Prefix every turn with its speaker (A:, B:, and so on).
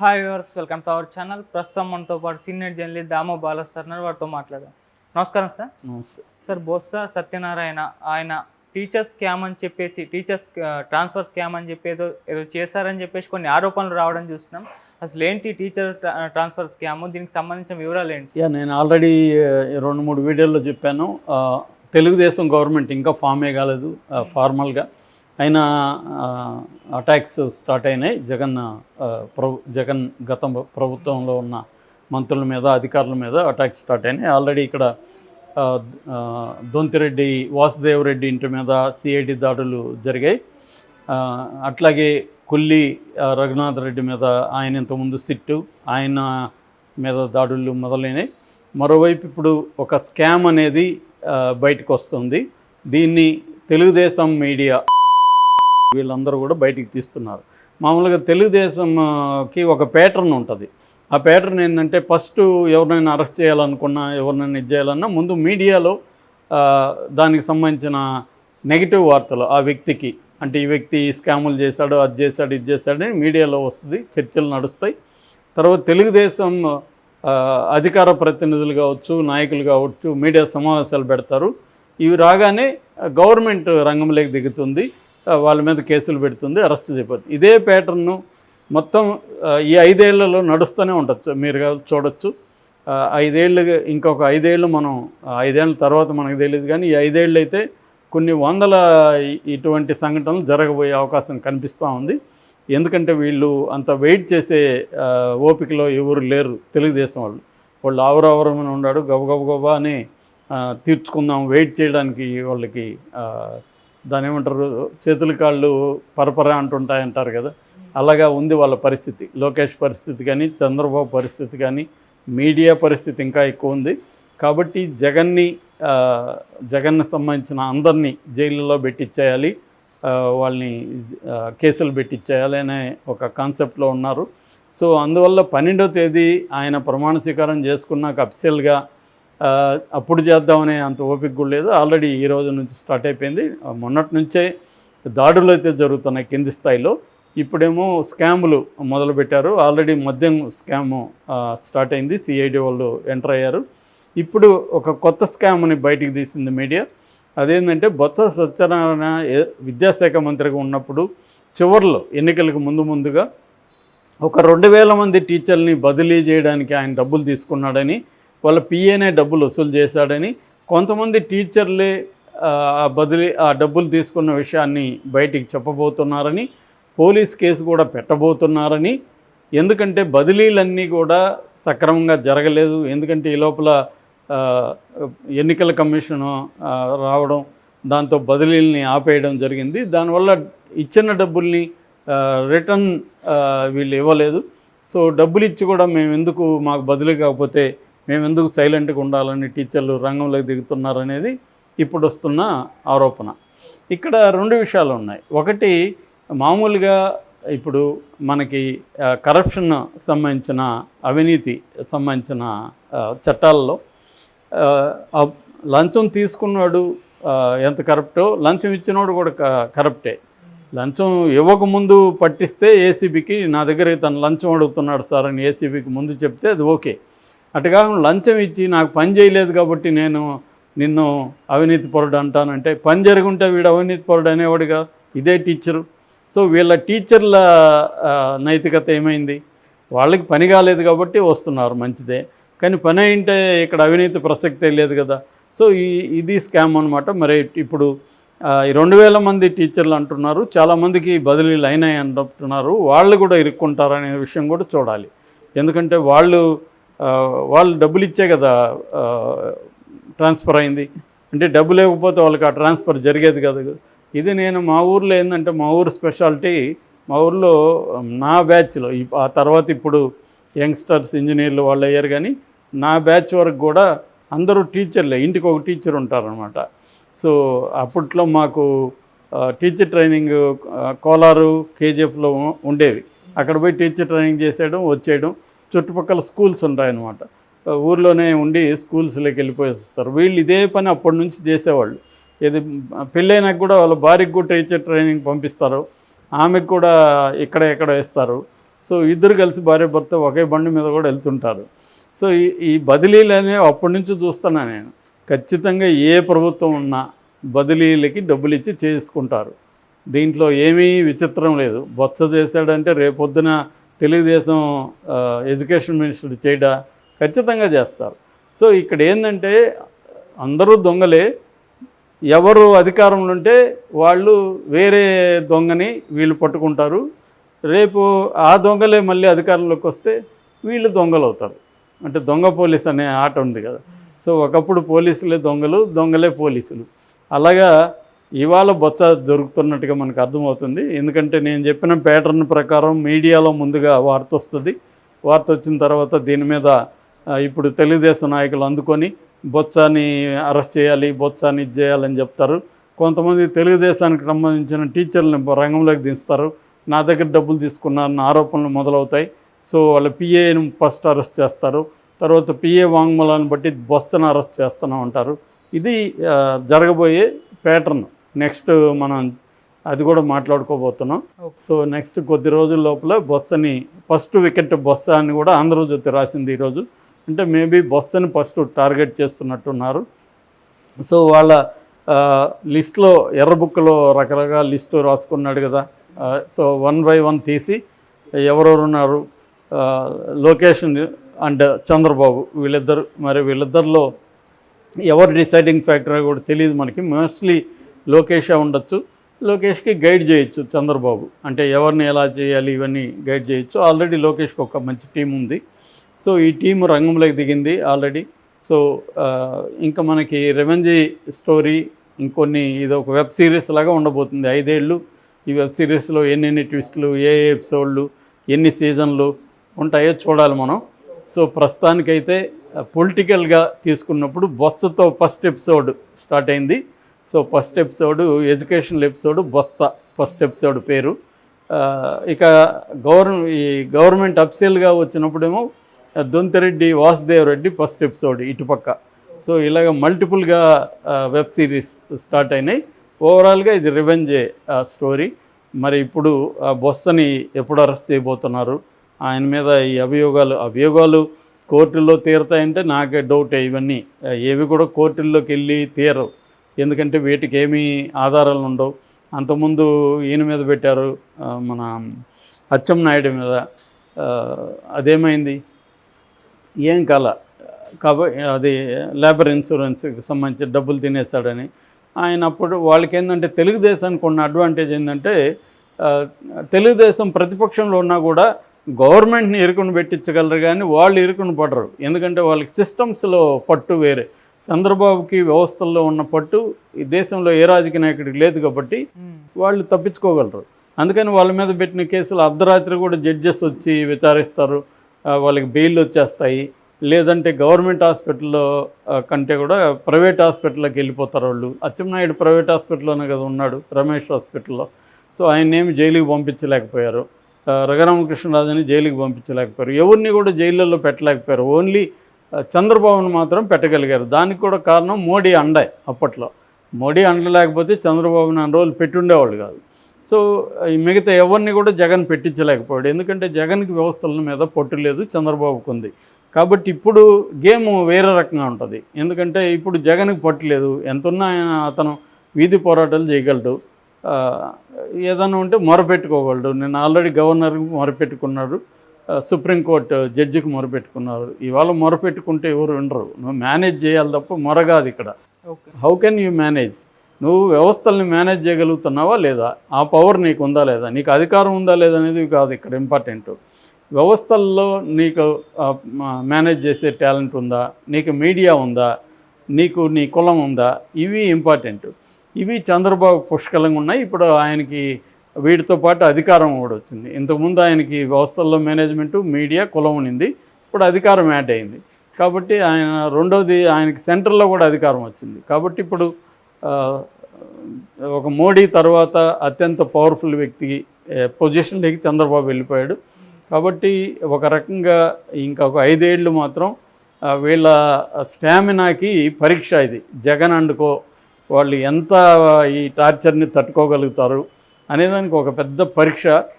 A: Hi viewers, welcome to our channel. ప్రస్తుతం మనతో పాటు senior journalist Damoh Bala sir వారితో మాట్లాడాం. నమస్కారం సార్.
B: నమస్తే
A: సార్, బొత్స సత్యనారాయణ ఆయన టీచర్స్ స్కామ్ అని చెప్పేసి ట్రాన్స్ఫర్ స్కామ్ అని చెప్పి ఏదో చేశారని చెప్పేసి కొన్ని ఆరోపణలు రావడం చూస్తున్నాం. అసలు ఏంటి టీచర్ ట్రాన్స్ఫర్ స్కామ్, దీనికి సంబంధించిన వివరాలు ఏంటి?
B: నేను ఆల్రెడీ 2-3 వీడియోల్లో చెప్పాను. తెలుగుదేశం గవర్నమెంట్ ఇంకా ఫామే కాలేదు ఫార్మల్గా, అయినా అటాక్స్ స్టార్ట్ అయినాయి. జగన్ గత ప్రభుత్వంలో ఉన్న మంత్రుల మీద, అధికారుల మీద అటాక్స్ స్టార్ట్ అయినాయి. ఆల్రెడీ ఇక్కడ దొంతిరెడ్డి వాసుదేవరెడ్డి ఇంటి మీద సిఐడి దాడులు జరిగాయి. అట్లాగే కొల్లి రఘునాథ్ రెడ్డి మీద, ఆయన ఇంతకుముందు సిట్టు, ఆయన మీద దాడులు మొదలైనవి. మరోవైపు ఇప్పుడు ఒక స్కామ్ అనేది బయటకు వస్తుంది. దీన్ని తెలుగుదేశం మీడియా వీళ్ళందరూ కూడా బయటికి తీస్తున్నారు. మామూలుగా తెలుగుదేశంకి ఒక ప్యాటర్న్ ఉంటుంది. ఆ ప్యాటర్న్ ఏంటంటే, ఫస్ట్ ఎవరినైనా అరెస్ట్ చేయాలనుకున్నా, ఎవరినైనా ఇది చేయాలన్నా ముందు మీడియాలో దానికి సంబంధించిన నెగిటివ్ వార్తలు ఆ వ్యక్తికి, అంటే ఈ వ్యక్తి స్కాములు చేశాడు, అది చేశాడు, ఇది చేశాడని మీడియాలో వస్తుంది, చర్చలు నడుస్తాయి. తర్వాత తెలుగుదేశం అధికార ప్రతినిధులు కావచ్చు, నాయకులు కావచ్చు, మీడియా సమావేశాలు పెడతారు. ఇవి రాగానే గవర్నమెంట్ రంగంలోకి దిగుతుంది, వాళ్ళ మీద కేసులు పెడుతుంది, అరెస్ట్ చేయబోతుంది. ఇదే ప్యాటర్ను మొత్తం ఈ 5 ఏళ్లలో నడుస్తూనే ఉండొచ్చు. మీరు చూడొచ్చు. 5 ఏళ్ళు, ఇంకొక 5 ఏళ్ళు, మనం 5 ఏళ్ళ తర్వాత మనకు తెలియదు, కానీ ఈ 5 ఏళ్ళు అయితే కొన్ని వందల ఇటువంటి సంఘటనలు జరగబోయే అవకాశం కనిపిస్తూ ఉంది. ఎందుకంటే వీళ్ళు అంత వెయిట్ చేసే ఓపికలో ఎవరు లేరు తెలుగుదేశం వాళ్ళు ఆవరవరమని ఉన్నాడు, గబగబా అని తీర్చుకుందాం, వెయిట్ చేయడానికి వాళ్ళకి దాని ఏమంటారు, చేతులు కాళ్ళు పరపర అంటుంటాయంటారు కదా, అలాగా ఉంది వాళ్ళ పరిస్థితి. లోకేష్ పరిస్థితి కానీ, చంద్రబాబు పరిస్థితి కానీ, మీడియా పరిస్థితి ఇంకా ఎక్కువ ఉంది. కాబట్టి జగన్కి సంబంధించిన అందరినీ జైలులో పెట్టించేయాలి, వాళ్ళని కేసులు పెట్టించేయాలి అనే ఒక కాన్సెప్ట్లో ఉన్నారు. సో అందువల్ల 12వ తేదీ ఆయన ప్రమాణ స్వీకారం చేసుకున్నాక అఫీషియల్గా అప్పుడు చేద్దామనే అంత ఓపిక కూడా లేదు. ఆల్రెడీ ఈ రోజు నుంచి స్టార్ట్ అయిపోయింది. మొన్నటి నుంచే దాడులు అయితే జరుగుతున్నాయి కింది స్థాయిలో. ఇప్పుడేమో స్కాములు మొదలుపెట్టారు. ఆల్రెడీ మద్యం స్కాము స్టార్ట్ అయింది, సిఐడి వాళ్ళు ఎంటర్ అయ్యారు. ఇప్పుడు ఒక కొత్త స్కామ్ని బయటికి తీసింది మీడియా. అదేంటంటే, బొత్స సత్యనారాయణ విద్యాశాఖ మంత్రిగా ఉన్నప్పుడు చివరిలో ఎన్నికలకు ముందుగా ఒక 2000 మంది టీచర్ని బదిలీ చేయడానికి ఆయన డబ్బులు తీసుకున్నాడని, వాళ్ళ పిఏనే డబ్బులు వసూలు చేశాడని, కొంతమంది టీచర్లే ఆ డబ్బులు తీసుకున్న విషయాన్ని బయటికి చెప్పబోతున్నారని, పోలీస్ కేసు కూడా పెట్టబోతున్నారని. ఎందుకంటే బదిలీలన్నీ కూడా సక్రమంగా జరగలేదు. ఎందుకంటే ఈ లోపల ఎన్నికల కమిషను రావడం, దాంతో బదిలీల్ని ఆపేయడం జరిగింది. దానివల్ల ఇచ్చిన డబ్బుల్ని రిటర్న్ వీళ్ళు ఇవ్వలేదు. సో డబ్బులు ఇచ్చి కూడా మాకు బదిలీ కాకపోతే మేము ఎందుకు సైలెంట్గా ఉండాలని టీచర్లు రంగంలోకి దిగుతున్నారనేది ఇప్పుడు వస్తున్న ఆరోపణ. ఇక్కడ 2 విషయాలు ఉన్నాయి. ఒకటి, మామూలుగా ఇప్పుడు మనకి కరప్షన్ సంబంధించిన, అవినీతి సంబంధించిన చట్టాల్లో లంచం తీసుకున్నాడు ఎంత కరప్టో, లంచం ఇచ్చినోడు కూడా కరప్టే. లంచం ఇవ్వకముందు పట్టిస్తే ఏసీబీకి, నా దగ్గర తను లంచం అడుగుతున్నాడు సార్ అని ఏసీబీకి ముందు చెప్తే అది ఓకే. అటుగా లంచం ఇచ్చి నాకు పని చేయలేదు కాబట్టి నేను నిన్ను అవినీతి పరుడు అంటానంటే, పని జరుగుంటే వీడు అవినీతి పరుడు అనేవాడుగా ఇదే టీచరు. సో వీళ్ళ టీచర్ల నైతికత ఏమైంది? వాళ్ళకి పని కాలేదు కాబట్టి వస్తున్నారు, మంచిదే. కానీ పని అయింటే ఇక్కడ అవినీతి ప్రసక్తే లేదు కదా. సో ఇది స్కామ్ అనమాట. మరి ఇప్పుడు 2000 మంది టీచర్లు అంటున్నారు, చాలామందికి బదిలీలు అయినాయి అంటున్నారు. వాళ్ళు కూడా ఇరుక్కుంటారనే విషయం కూడా చూడాలి. ఎందుకంటే వాళ్ళు డబ్బులు ఇచ్చే కదా ట్రాన్స్ఫర్ అయింది. అంటే డబ్బు లేకపోతే వాళ్ళకి ఆ ట్రాన్స్ఫర్ జరిగేది కదా. ఇది నేను మా ఊర్లో ఏంటంటే, మా ఊరు స్పెషాలిటీ, మా ఊర్లో నా బ్యాచ్లో ఆ తర్వాత ఇప్పుడు యంగ్స్టర్స్ ఇంజనీర్లు వాళ్ళు అయ్యారు, కానీ నా బ్యాచ్ వరకు కూడా అందరూ టీచర్లే, ఇంటికి ఒక టీచర్ ఉంటారనమాట. సో అప్పట్లో మాకు టీచర్ ట్రైనింగ్ కోలారు కేజీఎఫ్లో ఉండేవి. అక్కడ పోయి టీచర్ ట్రైనింగ్ చేసేయడం, వచ్చేయడం. చుట్టుపక్కల స్కూల్స్ ఉంటాయన్నమాట. ఊర్లోనే ఉండి స్కూల్స్లోకి వెళ్ళిపోయి వస్తారు. వీళ్ళు ఇదే పని అప్పటి నుంచి చేసేవాళ్ళు. ఇది పెళ్ళైనాక కూడా వాళ్ళ భార్యకు కూడా టీచర్ ట్రైనింగ్ పంపిస్తారు, ఆమెకు కూడా ఎక్కడ వేస్తారు. సో ఇద్దరు కలిసి భార్య భర్త ఒకే బండి మీద కూడా వెళ్తుంటారు. సో ఈ బదిలీలు అనేవి అప్పటి నుంచి చూస్తున్నా నేను. ఖచ్చితంగా ఏ ప్రభుత్వం ఉన్నా బదిలీలకి డబ్బులు ఇచ్చి చేసుకుంటారు. దీంట్లో ఏమీ విచిత్రం లేదు. బొత్స చేశాడంటే రేపొద్దున తెలుగుదేశం ఎడ్యుకేషన్ మినిస్టర్ చేయడా ఖచ్చితంగా చేస్తారు. సో ఇక్కడ ఏంటంటే అందరూ దొంగలే. ఎవరు అధికారంలో ఉంటే వాళ్ళు వేరే దొంగని వీళ్ళు పట్టుకుంటారు. రేపు ఆ దొంగలే మళ్ళీ అధికారంలోకి వస్తే వీళ్ళు దొంగలు అవుతారు. అంటే దొంగ పోలీస్ అనే ఆట ఉంది కదా. సో ఒకప్పుడు పోలీసులే దొంగలు, దొంగలే పోలీసులు. అలాగా ఇవాళ బొత్స జరుగుతున్నట్టుగా మనకు అర్థమవుతుంది. ఎందుకంటే నేను చెప్పిన ప్యాటర్న్ ప్రకారం మీడియాలో ముందుగా వార్త వస్తుంది. వార్త వచ్చిన తర్వాత దీని మీద ఇప్పుడు తెలుగుదేశం నాయకులు అందుకొని బొత్సాని అరెస్ట్ చేయాలి, బొత్సాని ఇది చేయాలని చెప్తారు. కొంతమంది తెలుగుదేశానికి సంబంధించిన టీచర్లను రంగంలోకి దించుతారు. నా దగ్గర డబ్బులు తీసుకున్నారన్న ఆరోపణలు మొదలవుతాయి. సో వాళ్ళ పిఏను ఫస్ట్ అరెస్ట్ చేస్తారు. తర్వాత పిఏ వాంగ్మూలాన్ని బట్టి బొత్సను అరెస్ట్ చేస్తూనే ఉంటారు. ఇది జరగబోయే ప్యాటర్న్. నెక్స్ట్ మనం అది కూడా మాట్లాడుకోబోతున్నాం. సో నెక్స్ట్ కొద్ది రోజుల లోపల బొత్సని ఫస్ట్ వికెట్ బొత్స అని కూడా ఆంధ్రజ్యోతి రాసింది ఈరోజు. అంటే మేబీ బొత్సని ఫస్ట్ టార్గెట్ చేస్తున్నట్టున్నారు. సో వాళ్ళ లిస్ట్లో ఎర్ర బుక్లో రకరకాల లిస్టు రాసుకున్నాడు కదా. సో 1 by 1 తీసి ఎవరెవరు ఉన్నారు, లోకేష్ అండ్ చంద్రబాబు వీళ్ళిద్దరు. మరి వీళ్ళిద్దరిలో ఎవరు డిసైడింగ్ ఫ్యాక్టర్ కూడా తెలియదు మనకి. మోస్ట్లీ లోకేషే ఉండొచ్చు. లోకేష్కి గైడ్ చేయొచ్చు చంద్రబాబు. అంటే ఎవరిని ఎలా చేయాలి ఇవన్నీ గైడ్ చేయొచ్చు. ఆల్రెడీ లోకేష్కి ఒక మంచి టీం ఉంది. సో ఈ టీం రంగంలోకి దిగింది ఆల్రెడీ. సో ఇంకా మనకి రెవెంజీ స్టోరీ ఇంకొన్ని ఇది ఒక వెబ్ సిరీస్ లాగా ఉండబోతుంది. 5 ఏళ్ళు ఈ వెబ్ సిరీస్లో ఎన్నెన్ని ట్విస్టులు, ఏ ఎపిసోడ్లు, ఎన్ని సీజన్లు ఉంటాయో చూడాలి మనం. సో ప్రస్తుతానికైతే పొలిటికల్గా తీసుకున్నప్పుడు బొత్సతో ఫస్ట్ ఎపిసోడ్ స్టార్ట్ అయింది. So first episode educational episode Botsa first episode పేరు. ఇక ఈ గవర్నమెంట్ అఫీషియల్గా వచ్చినప్పుడేమో దొంతిరెడ్డి వాసుదేవ్ రెడ్డి ఫస్ట్ ఎపిసోడ్ ఇటుపక్క. సో ఇలాగ మల్టిపుల్గా వెబ్ సిరీస్ స్టార్ట్ అయినాయి. ఓవరాల్గా ఇది రివెంజే స్టోరీ. మరి ఇప్పుడు బొత్సని ఎప్పుడు అరెస్ట్ చేయబోతున్నారు, ఆయన మీద ఈ అభియోగాలు కోర్టుల్లో తీరుతాయంటే నాకే డౌటే. ఇవన్నీ ఏవి కూడా కోర్టుల్లోకి వెళ్ళి తీరవు. ఎందుకంటే వీటికి ఏమీ ఆధారాలు ఉండవు. అంతకుముందు ఈయన మీద పెట్టారు, మన అచ్చెన్నాయుడు మీద. అదేమైంది, ఏం కాల. కాబట్టి అది లేబర్ ఇన్సూరెన్స్కి సంబంధించి డబ్బులు తినేశాడని ఆయన. అప్పుడు వాళ్ళకి ఏంటంటే తెలుగుదేశానికి ఉన్న అడ్వాంటేజ్ ఏంటంటే తెలుగుదేశం ప్రతిపక్షంలో ఉన్నా కూడా గవర్నమెంట్ని ఇరుకుని పెట్టించగలరు, కానీ వాళ్ళు ఇరుకుని పడరు. ఎందుకంటే వాళ్ళకి సిస్టమ్స్లో పట్టు వేరే. చంద్రబాబుకి వ్యవస్థల్లో ఉన్న పట్టు ఈ దేశంలో ఏ రాజకీయ నాయకుడికి లేదు కాబట్టి వాళ్ళు తప్పించుకోగలరు. అందుకని వాళ్ళ మీద పెట్టిన కేసులు అర్ధరాత్రి కూడా జడ్జెస్ వచ్చి విచారిస్తారు, వాళ్ళకి బెయిల్ వచ్చేస్తాయి. లేదంటే గవర్నమెంట్ హాస్పిటల్లో కంటే కూడా ప్రైవేట్ హాస్పిటల్లోకి వెళ్ళిపోతారు వాళ్ళు. అచ్చెన్నాయుడు ప్రైవేట్ హాస్పిటల్లోనే కదా ఉన్నాడు, రమేష్ హాస్పిటల్లో. సో ఆయన్నేమి జైలుకి పంపించలేకపోయారు, రఘురామకృష్ణరాజుని జైలుకి పంపించలేకపోయారు, ఎవరిని కూడా జైళ్ళల్లో పెట్టలేకపోయారు. ఓన్లీ చంద్రబాబును మాత్రం పెట్టగలిగారు. దానికి కూడా కారణం మోడీ అండే. అప్పట్లో మోడీ అండ లేకపోతే చంద్రబాబుని 2 రోజులు పెట్టుండేవాళ్ళు కాదు. సో ఈ మిగతా ఎవరిని కూడా జగన్ పెట్టించలేకపోయాడు. ఎందుకంటే జగన్కి వ్యవస్థల మీద పట్టు లేదు, చంద్రబాబుకు ఉంది. కాబట్టి ఇప్పుడు గేమ్ వేరే రకంగా ఉంటుంది. ఎందుకంటే ఇప్పుడు జగన్కి పట్టలేదు, ఎంతున్నా అతను వీధి పోరాటాలు చేయగలడు, ఏదైనా ఉంటే మొరపెట్టుకోగలడు. నేను ఆల్రెడీ గవర్నర్కి మొరపెట్టుకున్నాడు, సుప్రీంకోర్టు జడ్జికి మొరపెట్టుకున్నారు. ఇవాళ మొరపెట్టుకుంటే ఎవరు వినరు. నువ్వు మేనేజ్ చేయాలి తప్ప మొరగాదు ఇక్కడ. How can you manage? నువ్వు వ్యవస్థల్ని మేనేజ్ చేయగలుగుతున్నావా లేదా? ఆ పవర్ నీకు ఉందా లేదా? నీకు అధికారం ఉందా లేదా అనేది కాదు ఇక్కడ ఇంపార్టెంట్. వ్యవస్థల్లో నీకు మేనేజ్ చేసే టాలెంట్ ఉందా, నీకు మీడియా ఉందా, నీకు నీ కులం ఉందా, ఇవి ఇంపార్టెంట్. ఇవి చంద్రబాబు పుష్కలంగా ఉన్నాయి. ఇప్పుడు ఆయనకి వీటితో పాటు అధికారం కూడా వచ్చింది. ఇంతకుముందు ఆయనకి వ్యవస్థల్లో మేనేజ్మెంటు, మీడియా, కులం ఉన్నింది. ఇప్పుడు అధికారం యాడ్ అయింది. కాబట్టి ఆయన రెండోది ఆయనకి సెంట్రల్లో కూడా అధికారం వచ్చింది. కాబట్టి ఇప్పుడు ఒక మోడీ తర్వాత అత్యంత పవర్ఫుల్ వ్యక్తి పొజిషన్లోకి చంద్రబాబు వెళ్ళిపోయాడు. కాబట్టి ఒక రకంగా ఇంకొక 5 ఏళ్ళు మాత్రం వీళ్ళ స్టామినాకి పరీక్ష ఇది. జగన్ అండుకో వాళ్ళు ఎంత ఈ టార్చర్ని తట్టుకోగలుగుతారు అనేదానికి ఒక పెద్ద పరీక్ష.